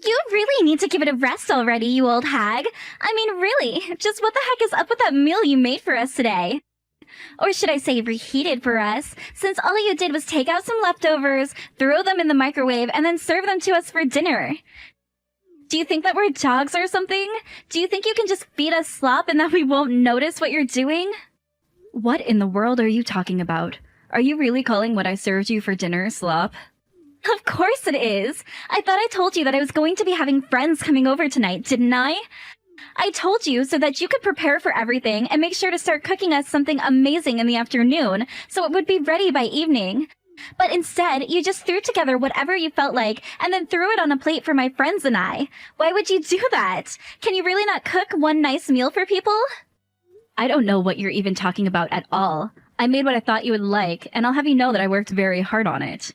You really need to give it a rest already, you old hag. I mean, really, just what the heck is up with that meal you made for us today? Or should I say reheated for us, since all you did was take out some leftovers, throw them in the microwave, and then serve them to us for dinner. Do you think that we're dogs or something? Do you think you can just feed us slop and that we won't notice what you're doing? What in the world are you talking about? Are you really calling what I served you for dinner slop? Of course it is. I thought I told you that I was going to be having friends coming over tonight, didn't I? I told you so that you could prepare for everything and make sure to start cooking us something amazing in the afternoon so it would be ready by evening. But instead, you just threw together whatever you felt like and then threw it on a plate for my friends and I. Why would you do that? Can you really not cook one nice meal for people? I don't know what you're even talking about at all. I made what I thought you would like, and I'll have you know that I worked very hard on it.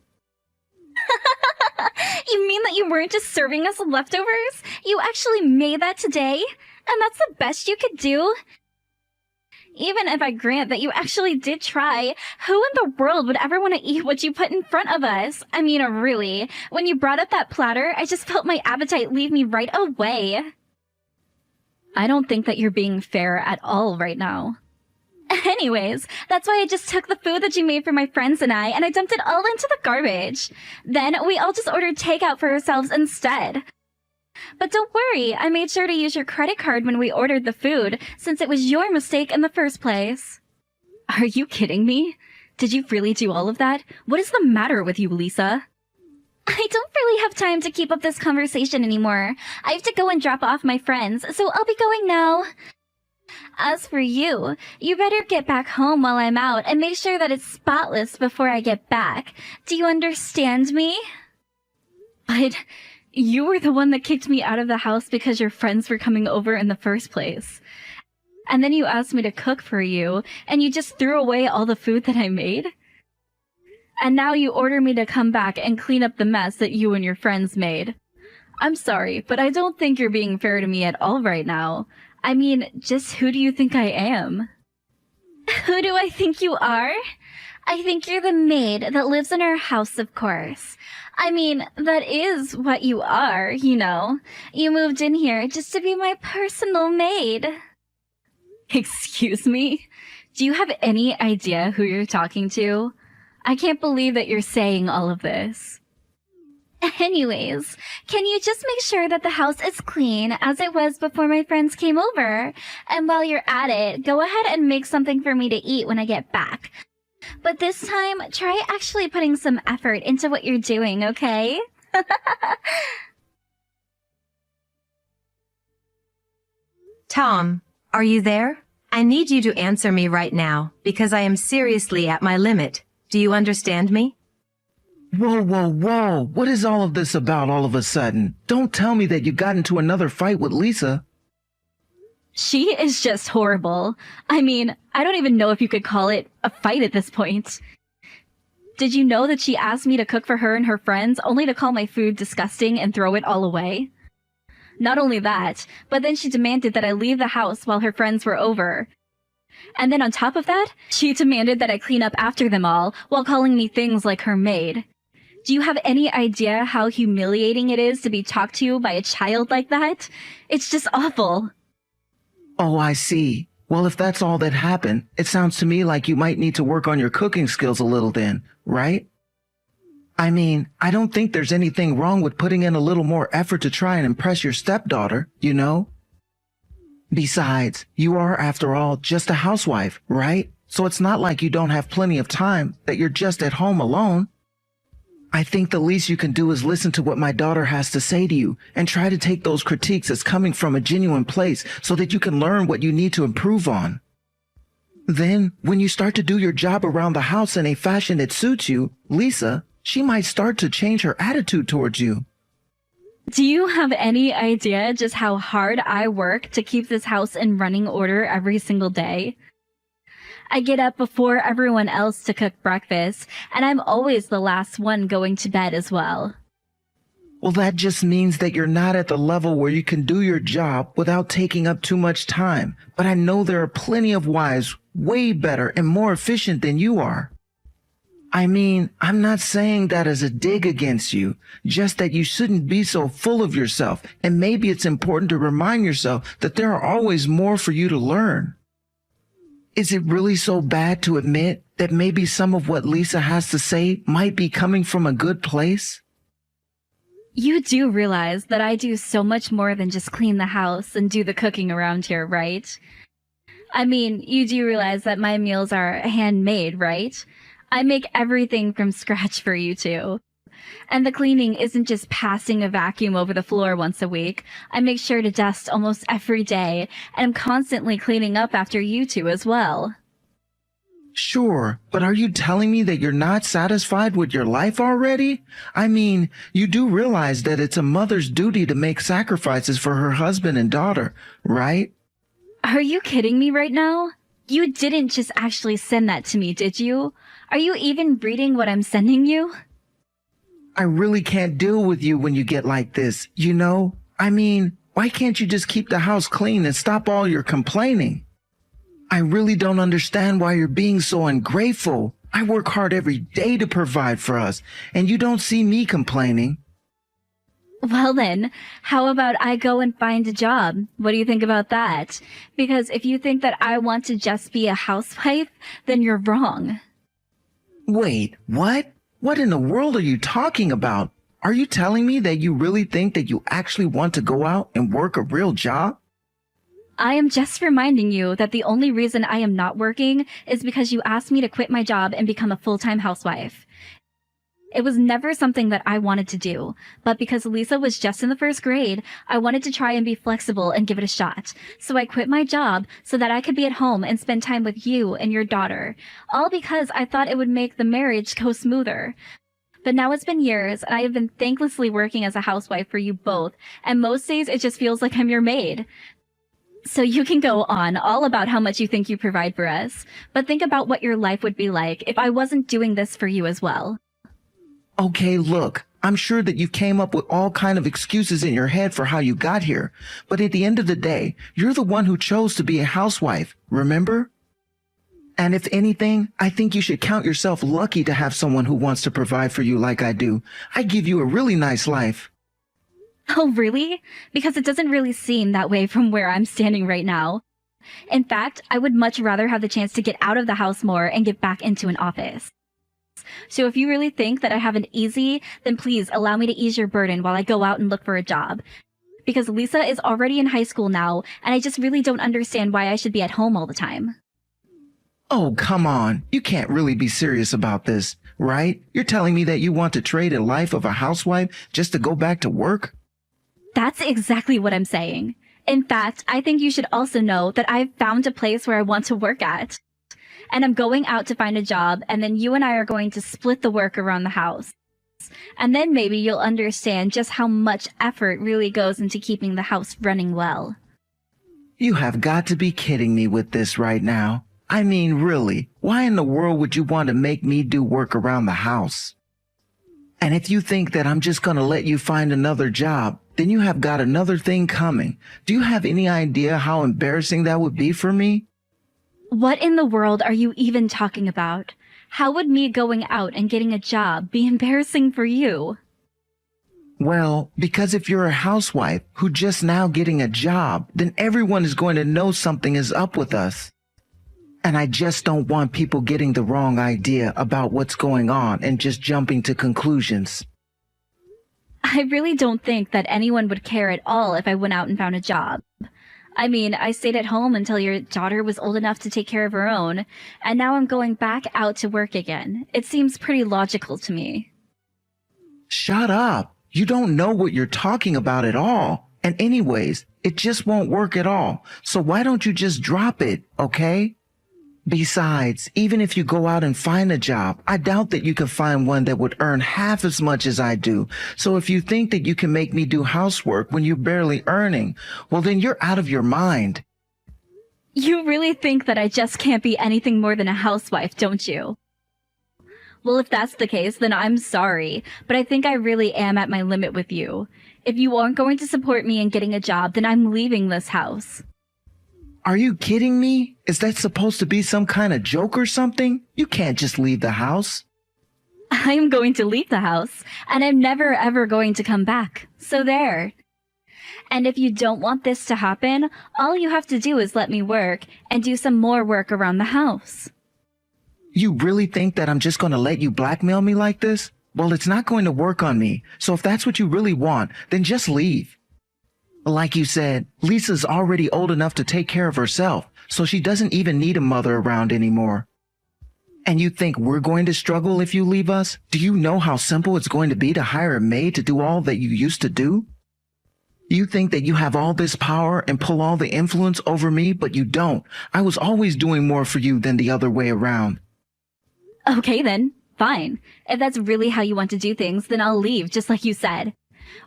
You mean that you weren't just serving us leftovers? You actually made that today? And that's the best you could do? Even if I grant that you actually did try, who in the world would ever want to eat what you put in front of us? I mean, really, when you brought up that platter, I just felt my appetite leave me right away. I don't think that you're being fair at all right now. Anyways, that's why I just took the food that you made for my friends and I dumped it all into the garbage. Then we all just ordered takeout for ourselves instead. But don't worry, I made sure to use your credit card when we ordered the food, since it was your mistake in the first place. Are you kidding me? Did you really do all of that? What is the matter with you, Lisa? I don't really have time to keep up this conversation anymore. I have to go and drop off my friends, so I'll be going now. As for you, you better get back home while I'm out and make sure that it's spotless before I get back. Do you understand me? But you were the one that kicked me out of the house because your friends were coming over in the first place. And then you asked me to cook for you, and you just threw away all the food that I made? And now you order me to come back and clean up the mess that you and your friends made. I'm sorry, but I don't think you're being fair to me at all right now. I mean, just who do you think I am? Who do I think you are? I think you're the maid that lives in our house, of course. I mean, that is what you are, you know. You moved in here just to be my personal maid. Excuse me? Do you have any idea who you're talking to? I can't believe that you're saying all of this. Anyways, can you just make sure that the house is clean as it was before my friends came over? And while you're at it, go ahead and make something for me to eat when I get back. But this time, try actually putting some effort into what you're doing, okay? Tom, are you there? I need you to answer me right now, because I am seriously at my limit. Do you understand me? Whoa, whoa, whoa. What is all of this about all of a sudden? Don't tell me that you got into another fight with Lisa. She is just horrible. I mean, I don't even know if you could call it a fight at this point. Did you know that she asked me to cook for her and her friends only to call my food disgusting and throw it all away? Not only that, but then she demanded that I leave the house while her friends were over. And then on top of that, she demanded that I clean up after them all while calling me things like her maid. Do you have any idea how humiliating it is to be talked to by a child like that? It's just awful. Oh, I see. Well, if that's all that happened, it sounds to me like you might need to work on your cooking skills a little then, right? I mean, I don't think there's anything wrong with putting in a little more effort to try and impress your stepdaughter, you know? Besides, you are, after all, just a housewife, right? So it's not like you don't have plenty of time, that you're just at home alone. I think the least you can do is listen to what my daughter has to say to you and try to take those critiques as coming from a genuine place so that you can learn what you need to improve on. Then, when you start to do your job around the house in a fashion that suits you, Lisa, she might start to change her attitude towards you. Do you have any idea just how hard I work to keep this house in running order every single day? I get up before everyone else to cook breakfast, and I'm always the last one going to bed as well. Well, that just means that you're not at the level where you can do your job without taking up too much time. But I know there are plenty of wives way better and more efficient than you are. I mean, I'm not saying that as a dig against you, just that you shouldn't be so full of yourself, and maybe it's important to remind yourself that there are always more for you to learn. Is it really so bad to admit that maybe some of what Lisa has to say might be coming from a good place? You do realize that I do so much more than just clean the house and do the cooking around here, right? I mean, you do realize that my meals are handmade, right? I make everything from scratch for you two. And the cleaning isn't just passing a vacuum over the floor once a week. I make sure to dust almost every day, and I'm constantly cleaning up after you two as well. Sure, but are you telling me that you're not satisfied with your life already? I mean, you do realize that it's a mother's duty to make sacrifices for her husband and daughter, right? Are you kidding me right now? You didn't just actually send that to me, did you? Are you even reading what I'm sending you? I really can't deal with you when you get like this, you know? I mean, why can't you just keep the house clean and stop all your complaining? I really don't understand why you're being so ungrateful. I work hard every day to provide for us, and you don't see me complaining. Well then, how about I go and find a job? What do you think about that? Because if you think that I want to just be a housewife, then you're wrong. Wait, what? What in the world are you talking about? Are you telling me that you really think that you actually want to go out and work a real job? I am just reminding you that the only reason I am not working is because you asked me to quit my job and become a full-time housewife. It was never something that I wanted to do, but because Lisa was just in the first grade, I wanted to try and be flexible and give it a shot. So I quit my job so that I could be at home and spend time with you and your daughter, all because I thought it would make the marriage go smoother. But now it's been years, and I have been thanklessly working as a housewife for you both, and most days it just feels like I'm your maid. So you can go on all about how much you think you provide for us, but think about what your life would be like if I wasn't doing this for you as well. Okay, look, I'm sure that you came up with all kind of excuses in your head for how you got here, but at the end of the day, you're the one who chose to be a housewife, remember? And if anything, I think you should count yourself lucky to have someone who wants to provide for you like I do. I give you a really nice life. Oh, really? Because it doesn't really seem that way from where I'm standing right now. In fact, I would much rather have the chance to get out of the house more and get back into an office. So if you really think that I have it easy, then please allow me to ease your burden while I go out and look for a job. Because Lisa is already in high school now, and I just really don't understand why I should be at home all the time. Oh, come on. You can't really be serious about this, right? You're telling me that you want to trade a life of a housewife just to go back to work? That's exactly what I'm saying. In fact, I think you should also know that I've found a place where I want to work at. And I'm going out to find a job, and then you and I are going to split the work around the house. And then maybe you'll understand just how much effort really goes into keeping the house running well. You have got to be kidding me with this right now. I mean, really, why in the world would you want to make me do work around the house? And if you think that I'm just going to let you find another job, then you have got another thing coming. Do you have any idea how embarrassing that would be for me? What in the world are you even talking about? How would me going out and getting a job be embarrassing for you? Well, because if you're a housewife who just now getting a job, then everyone is going to know something is up with us. And I just don't want people getting the wrong idea about what's going on and just jumping to conclusions. I really don't think that anyone would care at all if I went out and found a job. I mean, I stayed at home until your daughter was old enough to take care of her own, and now I'm going back out to work again. It seems pretty logical to me. Shut up. You don't know what you're talking about at all. And anyways, it just won't work at all. So why don't you just drop it, okay? Besides, even if you go out and find a job, I doubt that you can find one that would earn half as much as I do. So if you think that you can make me do housework when you're barely earning, well, then you're out of your mind. You really think that I just can't be anything more than a housewife, don't you? Well, if that's the case, then I'm sorry, but I think I really am at my limit with you. If you aren't going to support me in getting a job, then I'm leaving this house. Are you kidding me? Is that supposed to be some kind of joke or something? You can't just leave the house. I'm going to leave the house, and I'm never ever going to come back. So there. And if you don't want this to happen, all you have to do is let me work and do some more work around the house. You really think that I'm just going to let you blackmail me like this? Well, it's not going to work on me. So if that's what you really want, then just leave. Like you said, Lisa's already old enough to take care of herself, so she doesn't even need a mother around anymore. And you think we're going to struggle if you leave us? Do you know how simple it's going to be to hire a maid to do all that you used to do? You think that you have all this power and pull all the influence over me, but you don't. I was always doing more for you than the other way around. Okay then, fine. If that's really how you want to do things, then I'll leave, just like you said.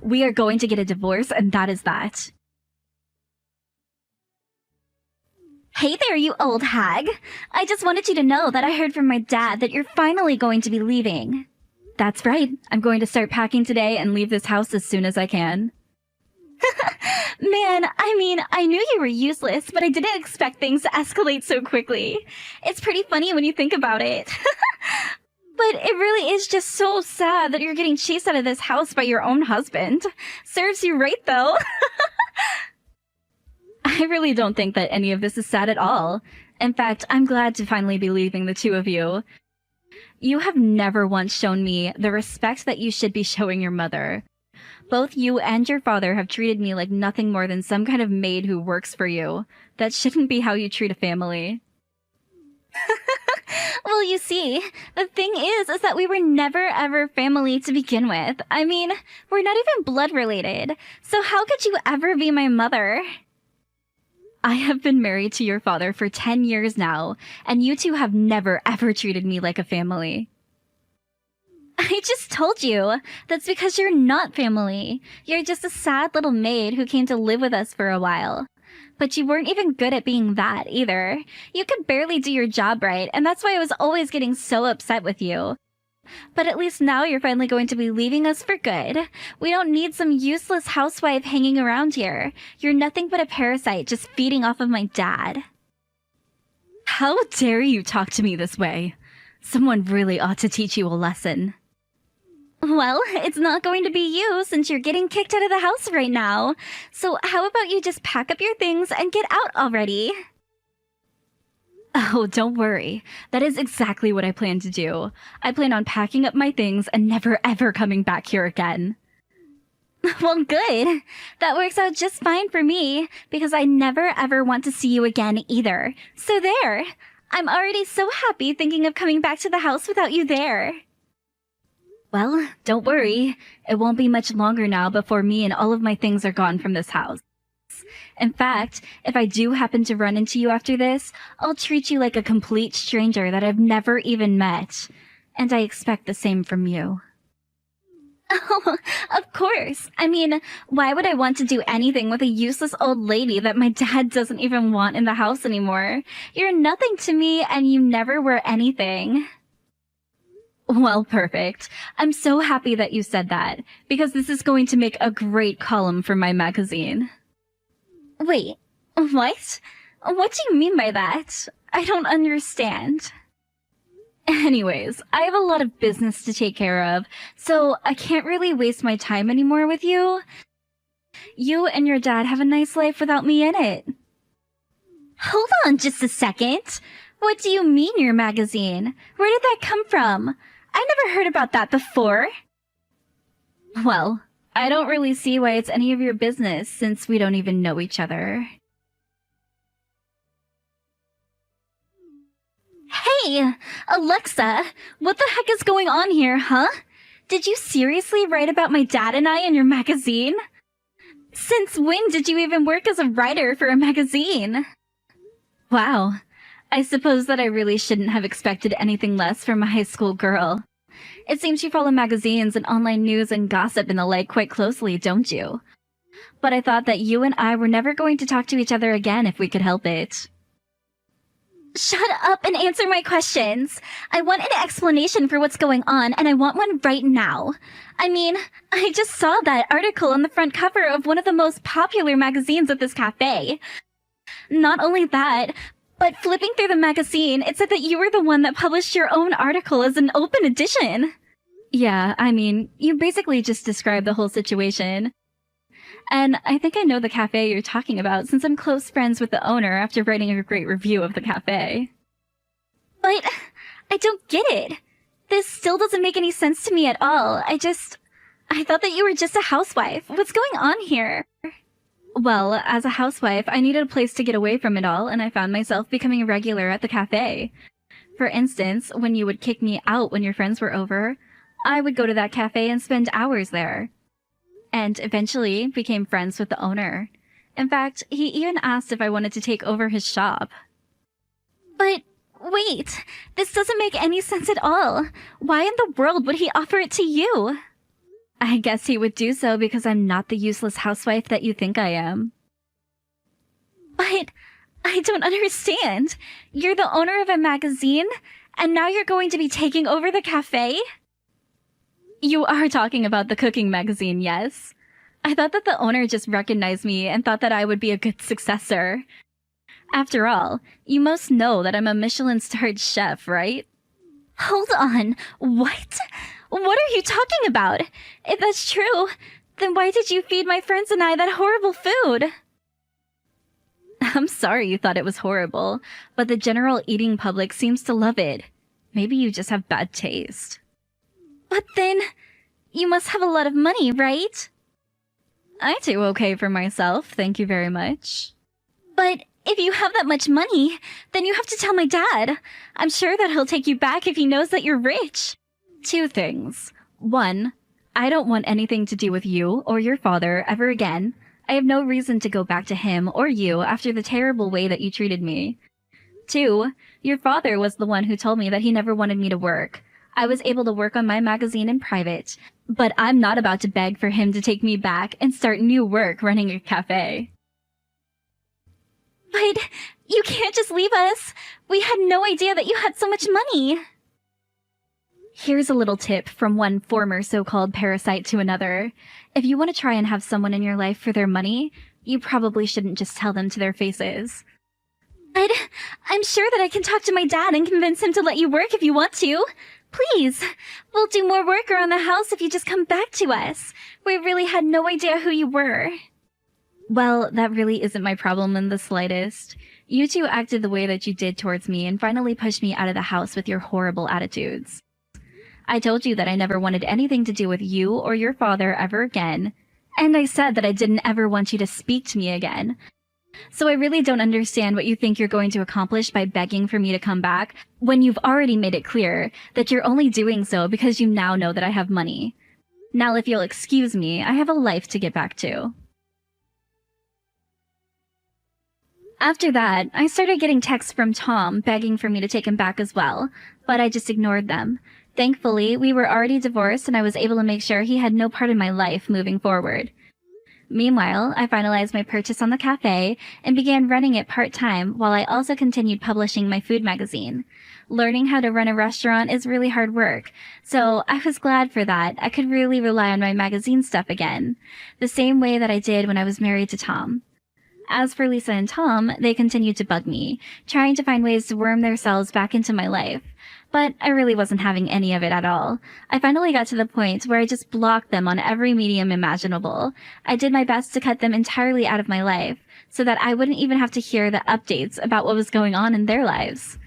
We are going to get a divorce, and that is that. Hey there, you old hag. I just wanted you to know that I heard from my dad that you're finally going to be leaving. That's right. I'm going to start packing today and leave this house as soon as I can. Man, I knew you were useless, but I didn't expect things to escalate so quickly. It's pretty funny when you think about it. But it really is just so sad that you're getting chased out of this house by your own husband. Serves you right, though. I really don't think that any of this is sad at all. In fact, I'm glad to finally be leaving the two of you. You have never once shown me the respect that you should be showing your mother. Both you and your father have treated me like nothing more than some kind of maid who works for you. That shouldn't be how you treat a family. Well, you see, the thing is that we were never ever family to begin with. We're not even blood related. So how could you ever be my mother? I have been married to your father for 10 years now, and you two have never ever treated me like a family. I just told you. That's because you're not family. You're just a sad little maid who came to live with us for a while. But you weren't even good at being that, either. You could barely do your job right, and that's why I was always getting so upset with you. But at least now you're finally going to be leaving us for good. We don't need some useless housewife hanging around here. You're nothing but a parasite just feeding off of my dad. How dare you talk to me this way? Someone really ought to teach you a lesson. Well, it's not going to be you since you're getting kicked out of the house right now. So how about you just pack up your things and get out already? Oh, don't worry. That is exactly what I plan to do. I plan on packing up my things and never ever coming back here again. Well, good. That works out just fine for me, because I never ever want to see you again either. So there. I'm already so happy thinking of coming back to the house without you there. Well, don't worry. It won't be much longer now before me and all of my things are gone from this house. In fact, if I do happen to run into you after this, I'll treat you like a complete stranger that I've never even met. And I expect the same from you. Oh, of course. Why would I want to do anything with a useless old lady that my dad doesn't even want in the house anymore? You're nothing to me and you never were anything. Well, perfect. I'm so happy that you said that, because this is going to make a great column for my magazine. Wait, what? What do you mean by that? I don't understand. Anyways, I have a lot of business to take care of, so I can't really waste my time anymore with you. You and your dad have a nice life without me in it. Hold on just a second. What do you mean your magazine? Where did that come from? I never heard about that before. Well, I don't really see why it's any of your business since we don't even know each other. Hey, Alexa, what the heck is going on here, huh? Did you seriously write about my dad and I in your magazine? Since when did you even work as a writer for a magazine? Wow. I suppose that I really shouldn't have expected anything less from a high school girl. It seems you follow magazines and online news and gossip and the like quite closely, don't you? But I thought that you and I were never going to talk to each other again if we could help it. Shut up and answer my questions. I want an explanation for what's going on, and I want one right now. I just saw that article on the front cover of one of the most popular magazines at this cafe. Not only that, but flipping through the magazine, it said that you were the one that published your own article as an open edition. Yeah, I mean, you basically just described the whole situation. And I think I know the cafe you're talking about since I'm close friends with the owner after writing a great review of the cafe. But I don't get it. This still doesn't make any sense to me at all. I thought that you were just a housewife. What's going on here? Well, as a housewife, I needed a place to get away from it all, and I found myself becoming a regular at the cafe. For instance, when you would kick me out when your friends were over, I would go to that cafe and spend hours there. And eventually became friends with the owner. In fact, he even asked if I wanted to take over his shop. But wait, this doesn't make any sense at all. Why in the world would he offer it to you? I guess he would do so because I'm not the useless housewife that you think I am. But I don't understand. You're the owner of a magazine, and now you're going to be taking over the cafe? You are talking about the cooking magazine, yes. I thought that the owner just recognized me and thought that I would be a good successor. After all, you most know that I'm a Michelin-starred chef, right? Hold on, what? What are you talking about? If that's true, then why did you feed my friends and I that horrible food? I'm sorry you thought it was horrible, but the general eating public seems to love it. Maybe you just have bad taste. But then, you must have a lot of money, right? I do okay for myself, thank you very much. But if you have that much money, then you have to tell my dad. I'm sure that he'll take you back if he knows that you're rich. 2 things. 1, I don't want anything to do with you or your father ever again. I have no reason to go back to him or you after the terrible way that you treated me. 2, your father was the one who told me that he never wanted me to work. I was able to work on my magazine in private, but I'm not about to beg for him to take me back and start new work running a cafe. But you can't just leave us. We had no idea that you had so much money. Here's a little tip from one former so-called parasite to another. If you want to try and have someone in your life for their money, you probably shouldn't just tell them to their faces. But I'm sure that I can talk to my dad and convince him to let you work if you want to. Please, we'll do more work around the house if you just come back to us. We really had no idea who you were. Well, that really isn't my problem in the slightest. You two acted the way that you did towards me and finally pushed me out of the house with your horrible attitudes. I told you that I never wanted anything to do with you or your father ever again, and I said that I didn't ever want you to speak to me again. So I really don't understand what you think you're going to accomplish by begging for me to come back when you've already made it clear that you're only doing so because you now know that I have money. Now, if you'll excuse me, I have a life to get back to. After that, I started getting texts from Tom begging for me to take him back as well, but I just ignored them. Thankfully, we were already divorced and I was able to make sure he had no part in my life moving forward. Meanwhile, I finalized my purchase on the cafe and began running it part-time while I also continued publishing my food magazine. Learning how to run a restaurant is really hard work, so I was glad for that. I could really rely on my magazine stuff again, the same way that I did when I was married to Tom. As for Lisa and Tom, they continued to bug me, trying to find ways to worm themselves back into my life. But I really wasn't having any of it at all. I finally got to the point where I just blocked them on every medium imaginable. I did my best to cut them entirely out of my life, so that I wouldn't even have to hear the updates about what was going on in their lives.